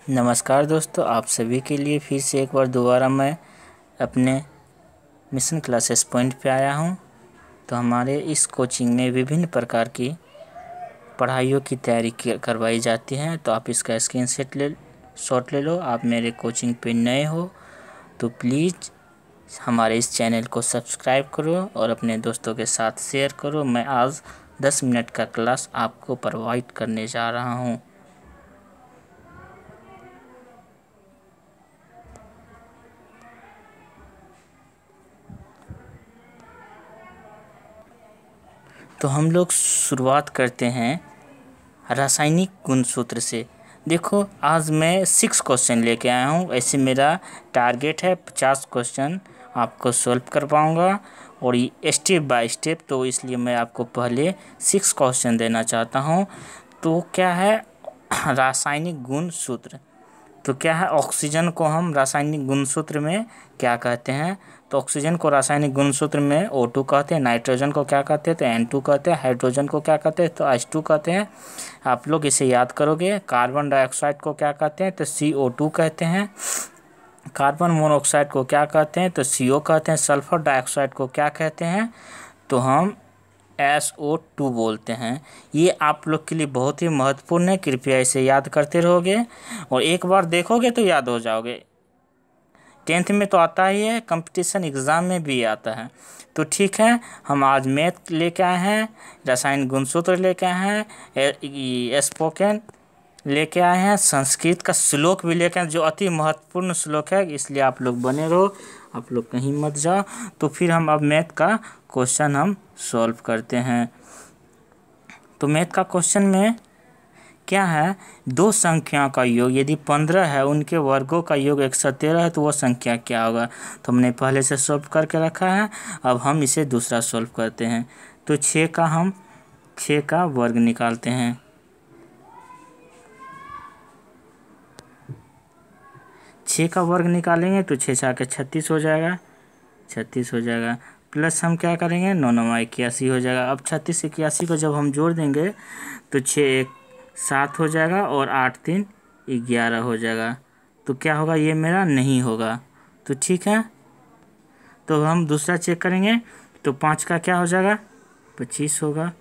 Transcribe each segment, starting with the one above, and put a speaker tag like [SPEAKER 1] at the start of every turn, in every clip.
[SPEAKER 1] नमस्कार दोस्तों, आप सभी के लिए फिर से एक बार दोबारा मैं अपने मिशन क्लासेस पॉइंट पे आया हूं। तो हमारे इस कोचिंग में विभिन्न प्रकार की पढ़ाइयों की तैयारी करवाई जाती है। तो आप इसका शॉट ले लो। आप मेरे कोचिंग पे नए हो तो प्लीज़ हमारे इस चैनल को सब्सक्राइब करो और अपने दोस्तों के साथ शेयर करो। मैं आज 10 मिनट का क्लास आपको प्रोवाइड करने जा रहा हूँ। तो हम लोग शुरुआत करते हैं रासायनिक गुणसूत्र से। देखो, आज मैं 6 क्वेश्चन लेके आया हूँ। ऐसे मेरा टारगेट है 50 क्वेश्चन आपको सॉल्व कर पाऊँगा, और ये स्टेप बाय स्टेप। तो इसलिए मैं आपको पहले 6 क्वेश्चन देना चाहता हूँ। तो क्या है रासायनिक गुणसूत्र? तो क्या है, ऑक्सीजन को हम रासायनिक गुणसूत्र में क्या कहते हैं? तो ऑक्सीजन को रासायनिक गुणसूत्र में O2 कहते हैं। नाइट्रोजन को क्या कहते हैं? तो N2 कहते हैं। हाइड्रोजन को क्या कहते हैं? तो H2 कहते हैं। आप लोग इसे याद करोगे। कार्बन डाइऑक्साइड को क्या कहते हैं? तो CO2 कहते हैं। कार्बन मोनोऑक्साइड को क्या कहते हैं? तो CO कहते हैं। सल्फर डाइऑक्साइड को क्या कहते हैं? तो हम SO2 बोलते हैं। ये आप लोग के लिए बहुत ही महत्वपूर्ण है, कृपया इसे याद करते रहोगे और एक बार देखोगे तो याद हो जाओगे। 10th में तो आता ही है, कंपटीशन एग्ज़ाम में भी आता है। तो ठीक है, हम आज मैथ लेके आए हैं, रासायनिक गुणसूत्र लेके आए हैं, स्पोकन लेके आए हैं, संस्कृत का श्लोक भी लेके आए जो अति महत्वपूर्ण श्लोक है। इसलिए आप लोग बने रहो, आप लोग कहीं मत जाओ। तो फिर हम अब मैथ का क्वेश्चन हम सॉल्व करते हैं। तो मैथ का क्वेश्चन में क्या है, दो संख्याओं का योग यदि 15 है, उनके वर्गों का योग 113 है, तो वो संख्या क्या होगा? तो हमने पहले से सॉल्व करके रखा है। अब हम इसे दूसरा सॉल्व करते हैं। तो 6 का वर्ग निकालते हैं। 6 का वर्ग निकालेंगे तो 6 6 के 36 हो जाएगा। 36 हो जाएगा। प्लस हम क्या करेंगे, 9 9 81 हो जाएगा। अब 36 81 को जब हम जोड़ देंगे तो 6 1 7 हो जाएगा और 8 3 11 हो जाएगा। तो क्या होगा, ये मेरा नहीं होगा। तो ठीक है, तो हम दूसरा चेक करेंगे। तो 5 का क्या हो जाएगा, 25 होगा।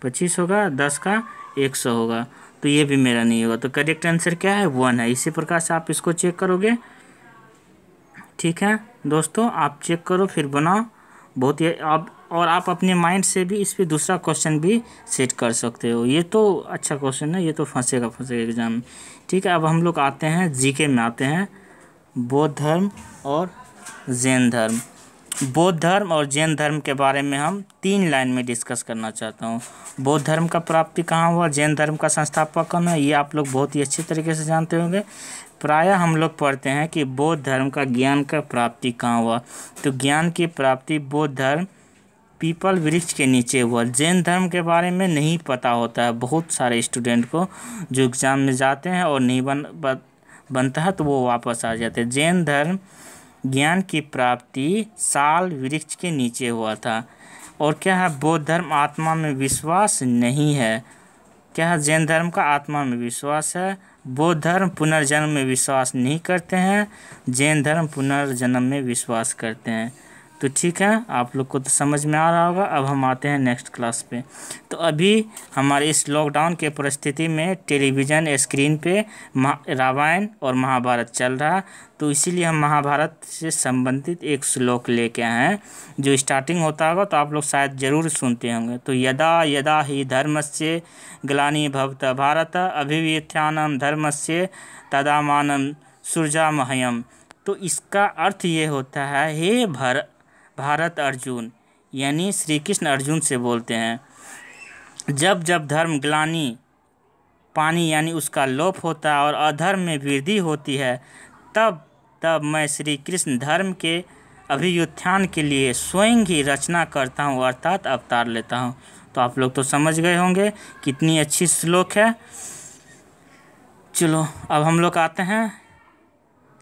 [SPEAKER 1] 25 होगा। 10 का 100 होगा। तो ये भी मेरा नहीं होगा। तो करेक्ट आंसर क्या है, 1 है। इसी प्रकार से आप इसको चेक करोगे। ठीक है दोस्तों, आप चेक करो फिर बनाओ। बहुत ही आप अपने माइंड से भी इस पे दूसरा क्वेश्चन भी सेट कर सकते हो। ये तो अच्छा क्वेश्चन है, ये तो फंसेगा एग्जाम में। ठीक है, अब हम लोग आते हैं जीके में आते हैं, बौद्ध धर्म और जैन धर्म। बौद्ध धर्म और जैन धर्म के बारे में हम 3 लाइन में डिस्कस करना चाहता हूँ। बौद्ध धर्म का प्राप्ति कहाँ हुआ, जैन धर्म का संस्थापक कौन है, ये आप लोग बहुत ही अच्छे तरीके से जानते होंगे। प्रायः हम लोग पढ़ते हैं कि बौद्ध धर्म का ज्ञान का प्राप्ति कहाँ हुआ। तो ज्ञान की प्राप्ति बौद्ध धर्म पीपल वृक्ष के नीचे हुआ। जैन धर्म के बारे में नहीं पता होता है बहुत सारे स्टूडेंट को, जो एग्ज़ाम में जाते हैं और नहीं बनता है तो वो वापस आ जाते हैं। जैन धर्म ज्ञान की प्राप्ति साल वृक्ष के नीचे हुआ था। और क्या है, बौद्ध धर्म आत्मा में विश्वास नहीं है। क्या है, जैन धर्म का आत्मा में विश्वास है। बौद्ध धर्म पुनर्जन्म में विश्वास नहीं करते हैं, जैन धर्म पुनर्जन्म में विश्वास करते हैं। तो ठीक है, आप लोग को तो समझ में आ रहा होगा। अब हम आते हैं नेक्स्ट क्लास पे। तो अभी हमारे इस लॉकडाउन के परिस्थिति में टेलीविज़न स्क्रीन पे रामायण और महाभारत चल रहा, तो इसीलिए हम महाभारत से संबंधित एक श्लोक लेके आए हैं जो स्टार्टिंग होता होगा, तो आप लोग शायद ज़रूर सुनते होंगे। तो यदा यदा ही धर्मस्य ग्लानिर्भवति भारत अभ्युत्थानं धर्मस्य तदात्मानं सृजाम्यहम्। तो इसका अर्थ ये होता है, हे भारत अर्जुन, यानी श्री कृष्ण अर्जुन से बोलते हैं, जब जब धर्म ग्लानि पानी यानी उसका लोप होता है और अधर्म में वृद्धि होती है, तब तब मैं श्री कृष्ण धर्म के अभ्युत्थान के लिए स्वयं ही रचना करता हूँ, अर्थात अवतार लेता हूँ। तो आप लोग तो समझ गए होंगे कितनी अच्छी श्लोक है। चलो अब हम लोग आते हैं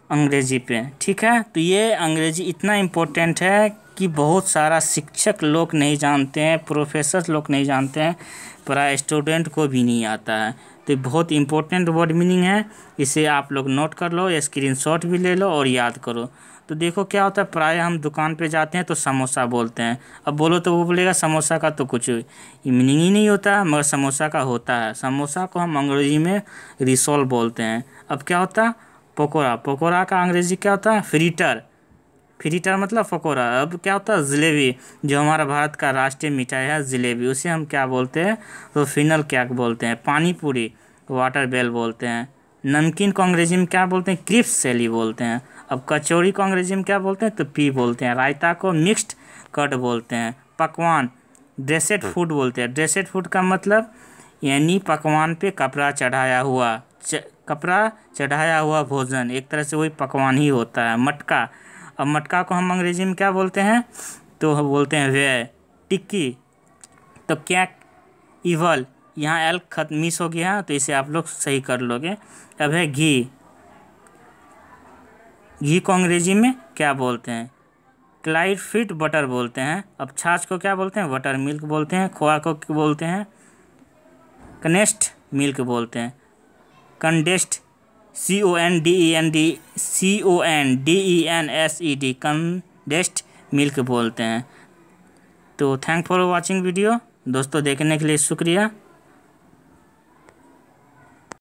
[SPEAKER 1] अंग्रेजी पे। ठीक है, तो ये अंग्रेजी इतना इम्पोर्टेंट है कि बहुत सारा शिक्षक लोग नहीं जानते हैं, प्रोफेसर लोग नहीं जानते हैं, पर स्टूडेंट को भी नहीं आता है। तो बहुत इम्पोर्टेंट वर्ड मीनिंग है, इसे आप लोग नोट कर लो या स्क्रीनशॉट भी ले लो और याद करो। तो देखो क्या होता है, प्राय हम दुकान पे जाते हैं तो समोसा बोलते हैं। अब बोलो तो वो बोलेगा समोसा का तो कुछ मीनिंग ही नहीं होता, मगर समोसा का होता है। समोसा को हम अंग्रेजी में रिसोल बोलते हैं। अब क्या होता है, पकोड़ा, पकोड़ा का अंग्रेजी क्या होता है, फ्रीटर, फ्रीटर मतलब पकोड़ा। अब क्या होता है, जलेबी, जो हमारा भारत का राष्ट्रीय मिठाई है जलेबी, उसे हम क्या बोलते हैं, तो फिनल केक बोलते हैं। पानी पूरी वाटर बेल बोलते हैं। नमकीन को अंग्रेजी में क्या बोलते हैं, क्रिस्प सेली बोलते हैं। अब कचौड़ी को अंग्रेजी में क्या बोलते हैं, तो पी बोलते हैं। रायता को मिक्स्ड कट बोलते हैं। पकवान ड्रेसेड फूड बोलते हैं। ड्रेसेड फूड का मतलब यानी पकवान पे कपड़ा चढ़ाया हुआ, कपड़ा चढ़ाया हुआ भोजन, एक तरह से वही पकवान ही होता है। मटका, अब मटका को हम अंग्रेजी में क्या बोलते हैं, तो हम बोलते हैं वे। टिक्की, तो क्या, इवल, यहाँ एल खत मिस हो गया है तो इसे आप लोग सही कर लोगे। अब है घी, घी को अंग्रेजी में क्या बोलते हैं, क्लाइफिट बटर बोलते हैं। अब छाछ को क्या बोलते हैं, बटर मिल्क बोलते हैं। खोआ को क्या बोलते हैं, कनेस्ट मिल्क बोलते हैं। कंडेस्ड, CONDENSED, कंडेस्ड मिल्क बोलते हैं। तो थैंक फॉर वॉचिंग वीडियो दोस्तों, देखने के लिए शुक्रिया।